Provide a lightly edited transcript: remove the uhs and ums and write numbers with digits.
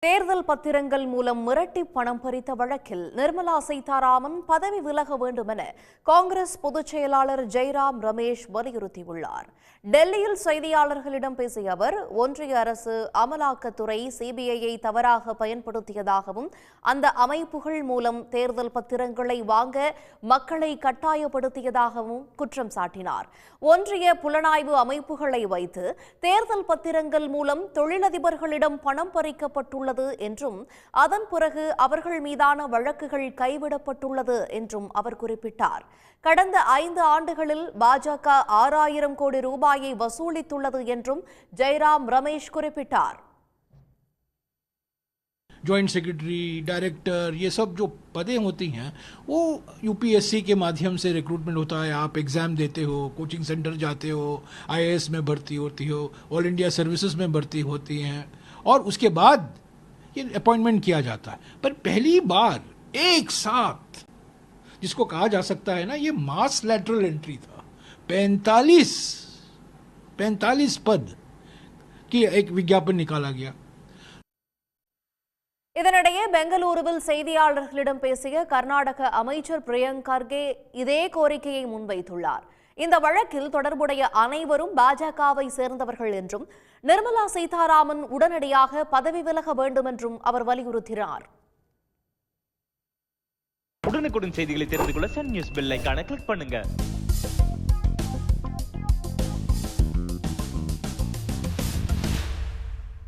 தேர்தல் பத்திரங்கள் மூலம் மிரட்டி பணம் பறித்த வழக்கில் நிர்மலா சீதாராமன் பதவி விலக வேண்டும் என காங்கிரஸ் பொதுச் செயலாளர் ஜெய்ராம் ரமேஷ் வலியுறுத்தியுள்ளார். டெல்லியில் செய்தியாளர்களிடம் பேசிய அவர், ஒன்றிய அரசு அமலாக்கத்துறை சிபிஐயை தவறாக பயன்படுத்தியதாகவும் அந்த அமைப்புகள் மூலம் தேர்தல் பத்திரங்களை வாங்க மக்களை கட்டாயப்படுத்தியதாகவும் குற்றம் சாட்டினார். ஒன்றிய புலனாய்வு அமைப்புகளை வைத்து தேர்தல் பத்திரங்கள் மூலம் தொழிலதிபர்களிடம் பணம் பறிக்கப்பட்டுள்ளது என்றும் அதன் பிறகு அவர்கள் மீதான வழக்குகள் கைவிடப்பட்டுள்ளது என்றும் அவர் குறிப்பிட்டார். கடந்த 5 ஆண்டுகளில் பாஜக 6000 கோடி ரூபாயை வசூலித்துள்ளது என்றும் ஜெய்ராம் ரமேஷ் குறிப்பிட்டார். जॉइंट सेक्रेटरी, डायरेक्टर, ये सब जो पदें होती हैं वो यूपीएससी के माध्यम से रिक्रूटमेंट होता है. आप एग्ज़ाम देते हो, कोचिंग सेंटर जाते हो, आईएएस में भर्ती होती हो, ऑल इंडिया सर्विसेज में भर्ती होती हैं और उसके बाद ये अपॉइंटमेंट किया जाता है. पर पहली बार एक साथ जिसको कहा जा सकता है ना, ये मास लैटरल एंट्री था. 45 पद की एक विज्ञापन निकाला गया. இதனிடையே பெங்களூருவில் செய்தியாளர்களிடம் பேசிய கர்நாடக அமைச்சர் பிரியங்க் கர்கே இதே கோரிக்கையை முன்வைத்துள்ளார். இந்த வழக்கில் தொடர்புடைய அனைவரும் பாஜகவை சேர்ந்தவர்கள் என்றும் நிர்மலா சீதாராமன் உடனடியாக பதவி விலக வேண்டும் என்றும் அவர் வலியுறுத்தினார். உடனுக்குடன் செய்திகளை தெரிந்து கொள்ள சன் நியூஸ் பெல் ஐகானை கிளிக் பண்ணுங்க.